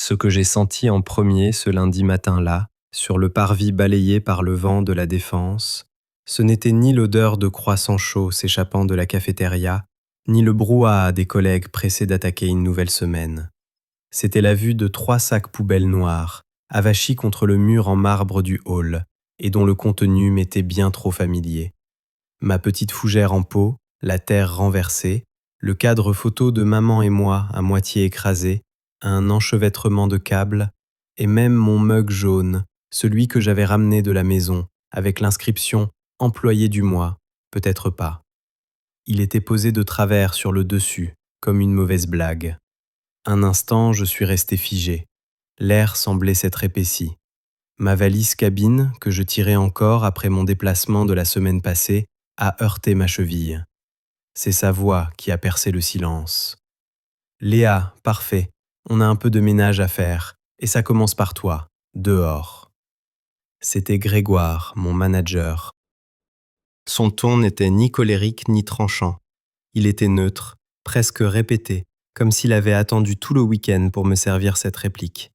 Ce que j'ai senti en premier ce lundi matin-là, sur le parvis balayé par le vent de la Défense, ce n'était ni l'odeur de croissants chauds s'échappant de la cafétéria, ni le brouhaha des collègues pressés d'attaquer une nouvelle semaine. C'était la vue de 3 sacs poubelles noirs, avachis contre le mur en marbre du hall, et dont le contenu m'était bien trop familier. Ma petite fougère en peau, la terre renversée, le cadre photo de maman et moi à moitié écrasé, un enchevêtrement de câbles, et même mon mug jaune, celui que j'avais ramené de la maison, avec l'inscription « Employé du mois », peut-être pas. Il était posé de travers sur le dessus, comme une mauvaise blague. Un instant, je suis resté figé. L'air semblait s'être épaissi. Ma valise cabine, que je tirais encore après mon déplacement de la semaine passée, a heurté ma cheville. C'est sa voix qui a percé le silence. « Léa, parfait, on a un peu de ménage à faire, et ça commence par toi, dehors. » C'était Grégoire, mon manager. Son ton n'était ni colérique ni tranchant. Il était neutre, presque répété, comme s'il avait attendu tout le week-end pour me servir cette réplique.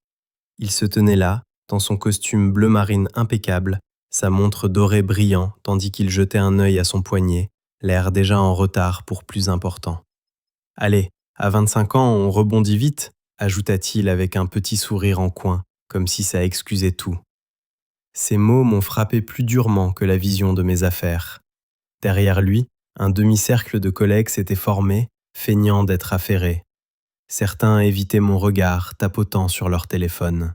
Il se tenait là, dans son costume bleu marine impeccable, sa montre dorée brillant tandis qu'il jetait un œil à son poignet, l'air déjà en retard pour plus important. « Allez, à 25 ans, on rebondit vite », ajouta-t-il avec un petit sourire en coin, comme si ça excusait tout. Ces mots m'ont frappé plus durement que la vision de mes affaires. Derrière lui, un demi-cercle de collègues s'était formé, feignant d'être affairés. Certains évitaient mon regard, tapotant sur leur téléphone.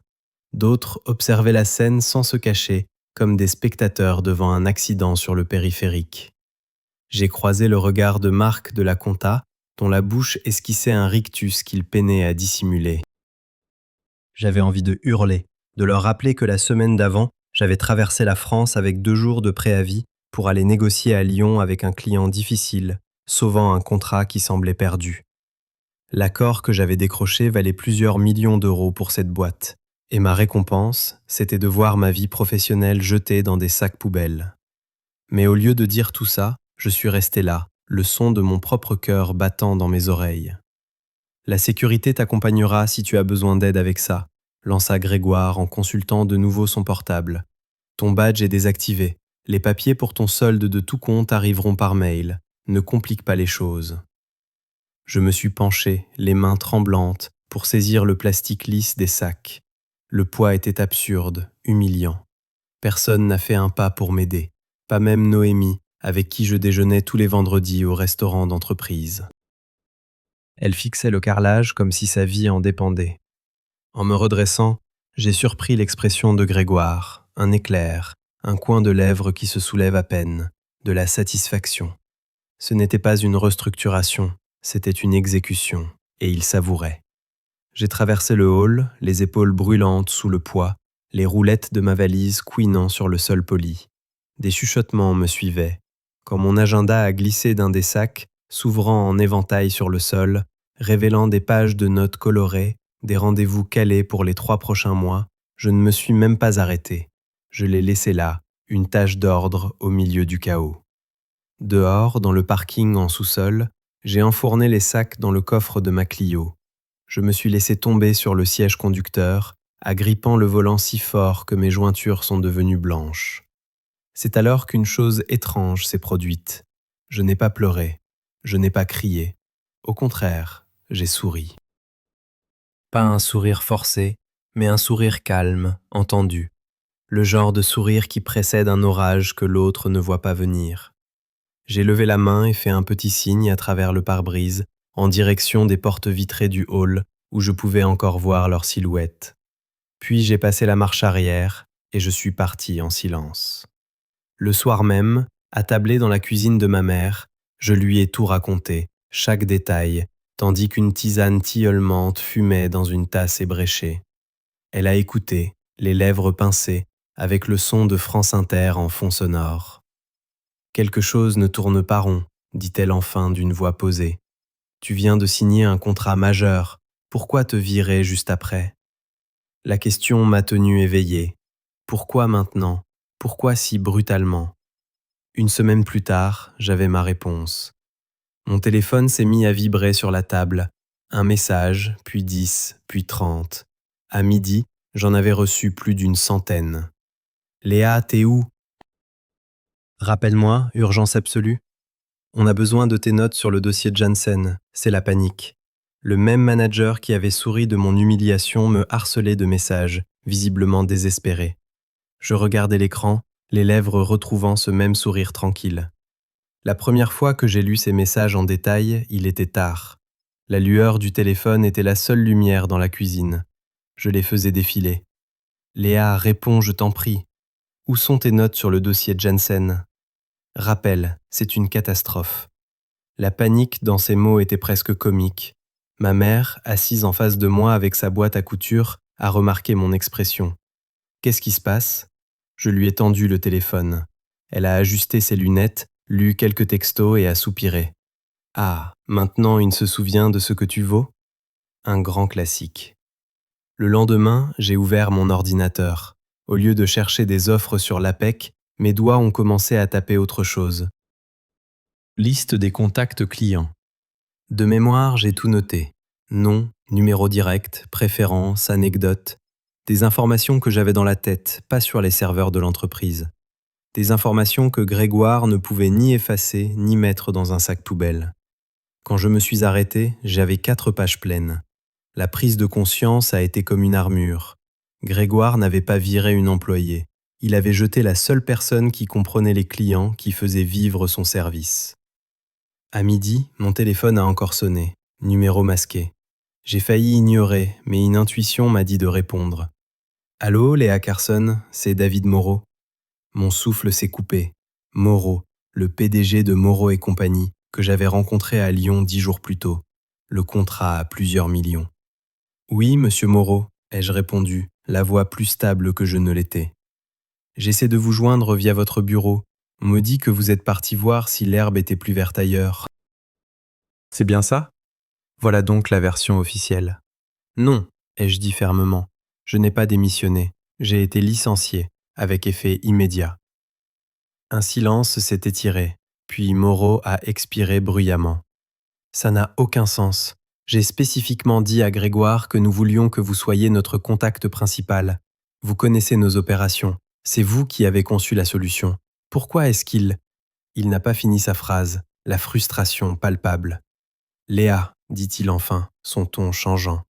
D'autres observaient la scène sans se cacher, comme des spectateurs devant un accident sur le périphérique. J'ai croisé le regard de Marc de la compta, dont la bouche esquissait un rictus qu'il peinait à dissimuler. J'avais envie de hurler, de leur rappeler que la semaine d'avant, j'avais traversé la France avec 2 jours de préavis pour aller négocier à Lyon avec un client difficile, sauvant un contrat qui semblait perdu. L'accord que j'avais décroché valait plusieurs millions d'euros pour cette boîte, et ma récompense, c'était de voir ma vie professionnelle jetée dans des sacs poubelles. Mais au lieu de dire tout ça, je suis resté là, le son de mon propre cœur battant dans mes oreilles. « La sécurité t'accompagnera si tu as besoin d'aide avec ça », lança Grégoire en consultant de nouveau son portable. « Ton badge est désactivé. Les papiers pour ton solde de tout compte arriveront par mail. Ne complique pas les choses. » Je me suis penché, les mains tremblantes, pour saisir le plastique lisse des sacs. Le poids était absurde, humiliant. Personne n'a fait un pas pour m'aider, pas même Noémie, avec qui je déjeunais tous les vendredis au restaurant d'entreprise. Elle fixait le carrelage comme si sa vie en dépendait. En me redressant, j'ai surpris l'expression de Grégoire, un éclair, un coin de lèvres qui se soulève à peine, de la satisfaction. Ce n'était pas une restructuration, c'était une exécution, et il savourait. J'ai traversé le hall, les épaules brûlantes sous le poids, les roulettes de ma valise couinant sur le sol poli. Des chuchotements me suivaient. Quand mon agenda a glissé d'un des sacs, s'ouvrant en éventail sur le sol, révélant des pages de notes colorées, des rendez-vous calés pour les 3 prochains mois, je ne me suis même pas arrêté. Je l'ai laissé là, une tache d'ordre au milieu du chaos. Dehors, dans le parking en sous-sol, j'ai enfourné les sacs dans le coffre de ma Clio. Je me suis laissé tomber sur le siège conducteur, agrippant le volant si fort que mes jointures sont devenues blanches. C'est alors qu'une chose étrange s'est produite. Je n'ai pas pleuré, je n'ai pas crié. Au contraire, j'ai souri. Pas un sourire forcé, mais un sourire calme, entendu. Le genre de sourire qui précède un orage que l'autre ne voit pas venir. J'ai levé la main et fait un petit signe à travers le pare-brise, en direction des portes vitrées du hall, où je pouvais encore voir leur silhouette. Puis j'ai passé la marche arrière, et je suis parti en silence. Le soir même, attablé dans la cuisine de ma mère, je lui ai tout raconté, chaque détail, tandis qu'une tisane tilleulement fumait dans une tasse ébréchée. Elle a écouté, les lèvres pincées, avec le son de France Inter en fond sonore. « Quelque chose ne tourne pas rond », dit-elle enfin d'une voix posée. « Tu viens de signer un contrat majeur, pourquoi te virer juste après ?» La question m'a tenu éveillé. Pourquoi maintenant ? Pourquoi si brutalement ? Une semaine plus tard, j'avais ma réponse. Mon téléphone s'est mis à vibrer sur la table. Un message, puis 10, puis 30. À midi, j'en avais reçu plus d'une centaine. Léa, t'es où? Rappelle-moi, urgence absolue. On a besoin de tes notes sur le dossier Janssen, c'est la panique. Le même manager qui avait souri de mon humiliation me harcelait de messages, visiblement désespéré. Je regardais l'écran, les lèvres retrouvant ce même sourire tranquille. La première fois que j'ai lu ces messages en détail, il était tard. La lueur du téléphone était la seule lumière dans la cuisine. Je les faisais défiler. Léa, réponds, je t'en prie. Où sont tes notes sur le dossier Janssen? Rappel, c'est une catastrophe. La panique dans ces mots était presque comique. Ma mère, assise en face de moi avec sa boîte à couture, a remarqué mon expression. Qu'est-ce qui se passe? Je lui ai tendu le téléphone. Elle a ajusté ses lunettes, lu quelques textos et a soupiré. Ah, maintenant il se souvient de ce que tu vaux? Un grand classique. Le lendemain, j'ai ouvert mon ordinateur. Au lieu de chercher des offres sur l'APEC, mes doigts ont commencé à taper autre chose. Liste des contacts clients. De mémoire, j'ai tout noté. Nom, numéro direct, préférences, anecdotes. Des informations que j'avais dans la tête, pas sur les serveurs de l'entreprise. Des informations que Grégoire ne pouvait ni effacer ni mettre dans un sac poubelle. Quand je me suis arrêté, j'avais 4 pages pleines. La prise de conscience a été comme une armure. Grégoire n'avait pas viré une employée. Il avait jeté la seule personne qui comprenait les clients, qui faisait vivre son service. À midi, mon téléphone a encore sonné, numéro masqué. J'ai failli ignorer, mais une intuition m'a dit de répondre. Allô, Léa Carson, c'est David Moreau. Mon souffle s'est coupé. Moreau, le PDG de Moreau et compagnie, que j'avais rencontré à Lyon 10 jours plus tôt. Le contrat à plusieurs millions. Oui, monsieur Moreau, ai-je répondu, la voix plus stable que je ne l'étais. J'essaie de vous joindre via votre bureau. On me dit que vous êtes parti voir si l'herbe était plus verte ailleurs. C'est bien ça? Voilà donc la version officielle. Non, ai-je dit fermement. Je n'ai pas démissionné. J'ai été licencié, avec effet immédiat. Un silence s'est étiré, puis Moreau a expiré bruyamment. Ça n'a aucun sens. J'ai spécifiquement dit à Grégoire que nous voulions que vous soyez notre contact principal. Vous connaissez nos opérations. C'est vous qui avez conçu la solution. Pourquoi est-ce qu'il... Il n'a pas fini sa phrase, la frustration palpable. Léa, dit-il enfin, son ton changeant.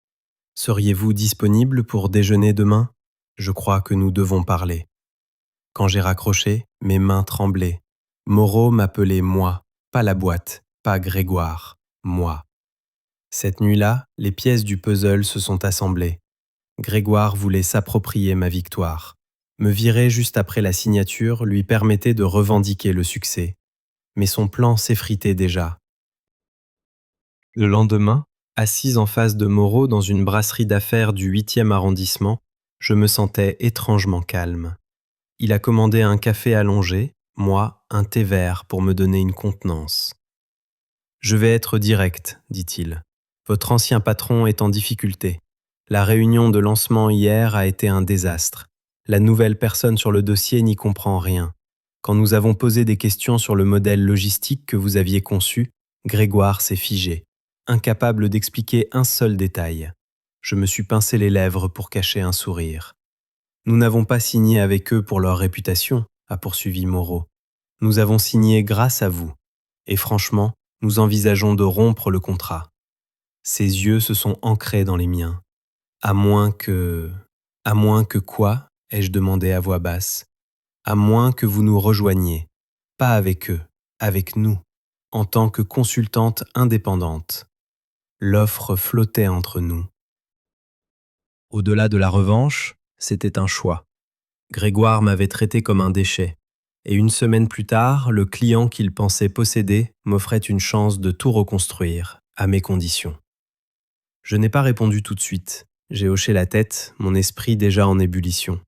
Seriez-vous disponible pour déjeuner demain? Je crois que nous devons parler. Quand j'ai raccroché, mes mains tremblaient. Moreau m'appelait moi, pas la boîte, pas Grégoire, moi. Cette nuit-là, les pièces du puzzle se sont assemblées. Grégoire voulait s'approprier ma victoire. Me virer juste après la signature lui permettait de revendiquer le succès. Mais son plan s'effritait déjà. Le lendemain, assise en face de Moreau dans une brasserie d'affaires du 8e arrondissement, je me sentais étrangement calme. Il a commandé un café allongé, moi, un thé vert pour me donner une contenance. « Je vais être direct, dit-il. Votre ancien patron est en difficulté. La réunion de lancement hier a été un désastre. La nouvelle personne sur le dossier n'y comprend rien. Quand nous avons posé des questions sur le modèle logistique que vous aviez conçu, Grégoire s'est figé, incapable d'expliquer un seul détail. Je me suis pincé les lèvres pour cacher un sourire. Nous n'avons pas signé avec eux pour leur réputation, a poursuivi Moreau. Nous avons signé grâce à vous. Et franchement, nous envisageons de rompre le contrat. Ses yeux se sont ancrés dans les miens. À moins que... À moins que quoi? Ai-je demandé à voix basse. À moins que vous nous rejoigniez. Pas avec eux, avec nous, en tant que consultante indépendante. L'offre flottait entre nous. Au-delà de la revanche, c'était un choix. Grégoire m'avait traité comme un déchet. Et une semaine plus tard, le client qu'il pensait posséder m'offrait une chance de tout reconstruire, à mes conditions. Je n'ai pas répondu tout de suite. J'ai hoché la tête, mon esprit déjà en ébullition.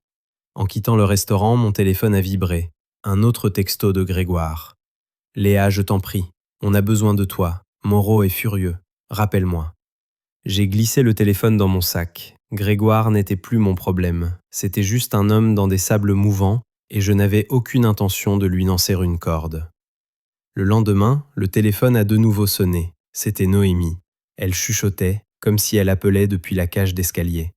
En quittant le restaurant, mon téléphone a vibré. Un autre texto de Grégoire. « Léa, je t'en prie, on a besoin de toi. Moreau est furieux. Rappelle-moi. » J'ai glissé le téléphone dans mon sac. Grégoire n'était plus mon problème. C'était juste un homme dans des sables mouvants et je n'avais aucune intention de lui lancer une corde. Le lendemain, le téléphone a de nouveau sonné. C'était Noémie. Elle chuchotait, comme si elle appelait depuis la cage d'escalier.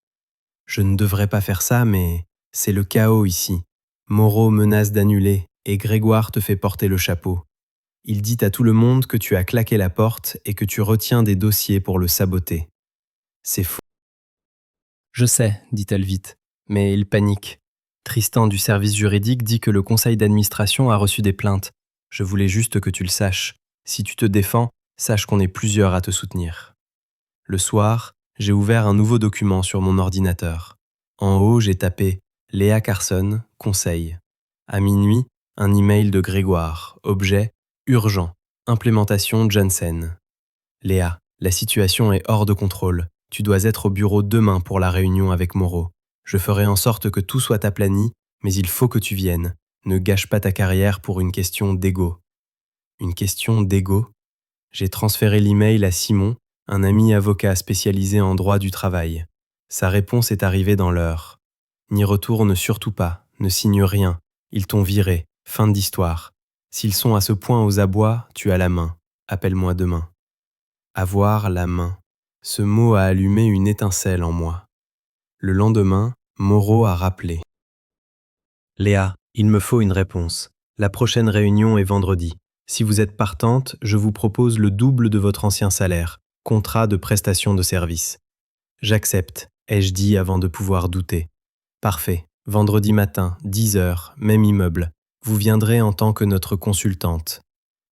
Je ne devrais pas faire ça, mais c'est le chaos ici. Moreau menace d'annuler et Grégoire te fait porter le chapeau. Il dit à tout le monde que tu as claqué la porte et que tu retiens des dossiers pour le saboter. C'est faux. Je sais, dit-elle vite, mais il panique. Tristan du service juridique dit que le conseil d'administration a reçu des plaintes. Je voulais juste que tu le saches. Si tu te défends, sache qu'on est plusieurs à te soutenir. Le soir, j'ai ouvert un nouveau document sur mon ordinateur. En haut, j'ai tapé « Léa Carson, conseil ». À minuit, un email de Grégoire, objet « Urgent, implémentation Janssen ». Léa, la situation est hors de contrôle. Tu dois être au bureau demain pour la réunion avec Moreau. Je ferai en sorte que tout soit aplani, mais il faut que tu viennes. Ne gâche pas ta carrière pour une question d'ego. Une question d'ego ? J'ai transféré l'email à Simon, un ami avocat spécialisé en droit du travail. Sa réponse est arrivée dans l'heure. N'y retourne surtout pas, ne signe rien. Ils t'ont viré, fin d'histoire. S'ils sont à ce point aux abois, tu as la main. Appelle-moi demain. Avoir la main. Ce mot a allumé une étincelle en moi. Le lendemain, Moreau a rappelé. Léa, il me faut une réponse. La prochaine réunion est vendredi. Si vous êtes partante, je vous propose le double de votre ancien salaire, contrat de prestation de service. J'accepte, ai-je dit avant de pouvoir douter. Parfait, vendredi matin, 10h, même immeuble. Vous viendrez en tant que notre consultante.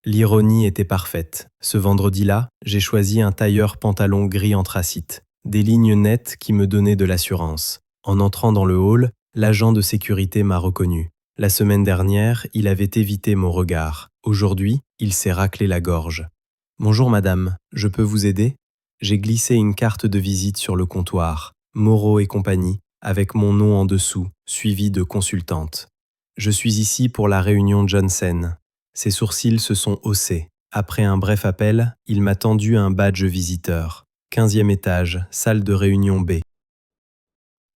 L'ironie était parfaite. Ce vendredi-là, j'ai choisi un tailleur pantalon gris anthracite. Des lignes nettes qui me donnaient de l'assurance. En entrant dans le hall, l'agent de sécurité m'a reconnu. La semaine dernière, il avait évité mon regard. Aujourd'hui, il s'est raclé la gorge. « Bonjour madame, je peux vous aider ?» J'ai glissé une carte de visite sur le comptoir. Moreau et compagnie, avec mon nom en dessous, suivi de consultante. Je suis ici pour la réunion Janssen. Ses sourcils se sont haussés. Après un bref appel, il m'a tendu un badge visiteur. 15e étage, salle de réunion B.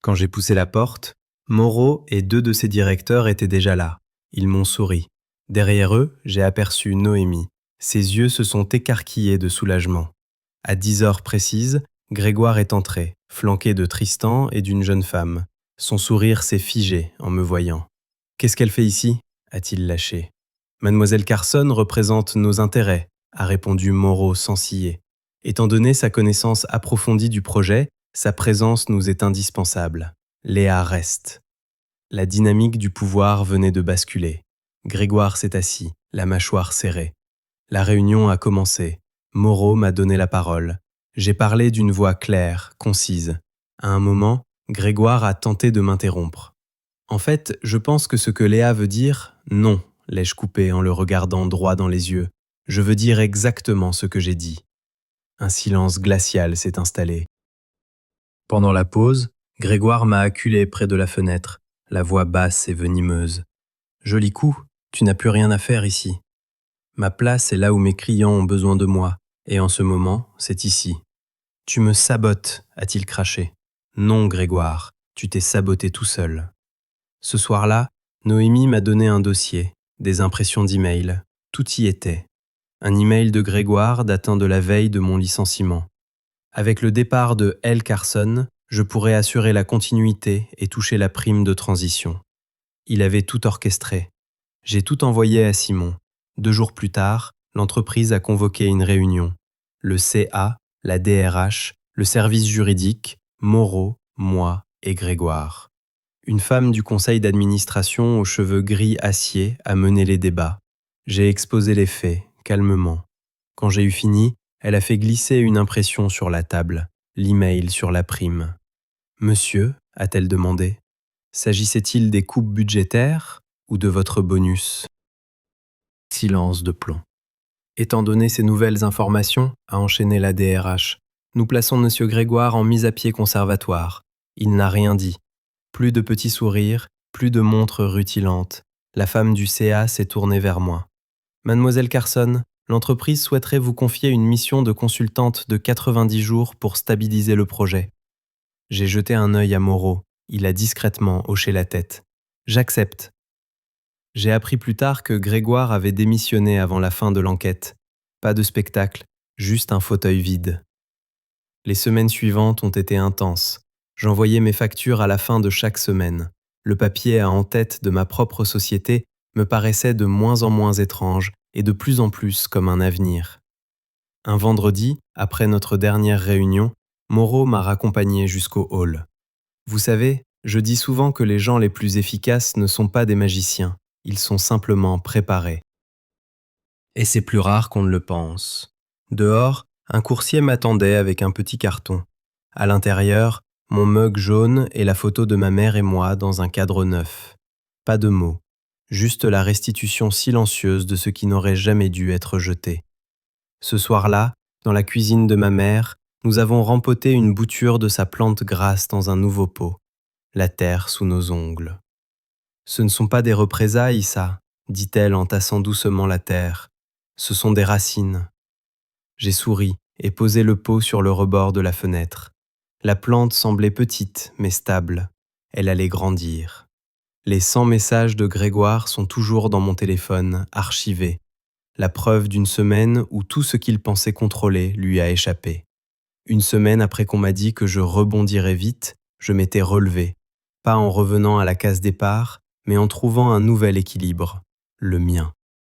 Quand j'ai poussé la porte, Moreau et 2 de ses directeurs étaient déjà là. Ils m'ont souri. Derrière eux, j'ai aperçu Noémie. Ses yeux se sont écarquillés de soulagement. À 10h précises, Grégoire est entré, flanqué de Tristan et d'une jeune femme. Son sourire s'est figé en me voyant. « Qu'est-ce qu'elle fait ici ?» a-t-il lâché. « Mademoiselle Carson représente nos intérêts », a répondu Moreau sans ciller. Étant donné sa connaissance approfondie du projet, sa présence nous est indispensable. Léa reste. La dynamique du pouvoir venait de basculer. Grégoire s'est assis, la mâchoire serrée. La réunion a commencé. Moreau m'a donné la parole. J'ai parlé d'une voix claire, concise. À un moment, Grégoire a tenté de m'interrompre. En fait, je pense que ce que Léa veut dire, non, l'ai-je coupé en le regardant droit dans les yeux. Je veux dire exactement ce que j'ai dit. Un silence glacial s'est installé. Pendant la pause, Grégoire m'a acculé près de la fenêtre, la voix basse et venimeuse. « Joli coup, tu n'as plus rien à faire ici. Ma place est là où mes clients ont besoin de moi, et en ce moment, c'est ici. »« Tu me sabotes, a-t-il craché. « Non, Grégoire, tu t'es saboté tout seul. » Ce soir-là, Noémie m'a donné un dossier, des impressions d'email. Tout y était. Un email de Grégoire datant de la veille de mon licenciement. Avec le départ de L. Carson, je pourrais assurer la continuité et toucher la prime de transition. Il avait tout orchestré. J'ai tout envoyé à Simon. 2 jours plus tard, l'entreprise a convoqué une réunion. Le CA, la DRH, le service juridique, Moreau, moi et Grégoire. Une femme du conseil d'administration aux cheveux gris acier a mené les débats. J'ai exposé les faits, calmement. Quand j'ai eu fini, elle a fait glisser une impression sur la table, l'email sur la prime. « Monsieur » a-t-elle demandé, « s'agissait-il des coupes budgétaires ou de votre bonus ?» Silence de plomb. Étant donné ces nouvelles informations, a enchaîné la DRH, nous plaçons Monsieur Grégoire en mise à pied conservatoire. Il n'a rien dit. Plus de petits sourires, plus de montres rutilantes. La femme du CA s'est tournée vers moi. « Mademoiselle Carson, l'entreprise souhaiterait vous confier une mission de consultante de 90 jours pour stabiliser le projet. » J'ai jeté un œil à Moreau. Il a discrètement hoché la tête. « J'accepte. » J'ai appris plus tard que Grégoire avait démissionné avant la fin de l'enquête. Pas de spectacle, juste un fauteuil vide. Les semaines suivantes ont été intenses. J'envoyais mes factures à la fin de chaque semaine. Le papier à en-tête de ma propre société me paraissait de moins en moins étrange et de plus en plus comme un avenir. Un vendredi, après notre dernière réunion, Moreau m'a raccompagné jusqu'au hall. Vous savez, je dis souvent que les gens les plus efficaces ne sont pas des magiciens, ils sont simplement préparés. Et c'est plus rare qu'on ne le pense. Dehors, un coursier m'attendait avec un petit carton. À l'intérieur, mon mug jaune et la photo de ma mère et moi dans un cadre neuf. Pas de mots, juste la restitution silencieuse de ce qui n'aurait jamais dû être jeté. Ce soir-là, dans la cuisine de ma mère, nous avons rempoté une bouture de sa plante grasse dans un nouveau pot, la terre sous nos ongles. Ce ne sont pas des représailles, ça, dit-elle en tassant doucement la terre. Ce sont des racines. J'ai souri et posé le pot sur le rebord de la fenêtre. La plante semblait petite mais stable. Elle allait grandir. Les 100 messages de Grégoire sont toujours dans mon téléphone, archivés. La preuve d'une semaine où tout ce qu'il pensait contrôler lui a échappé. Une semaine après qu'on m'a dit que je rebondirais vite, je m'étais relevé. Pas en revenant à la case départ, mais en trouvant un nouvel équilibre, le mien.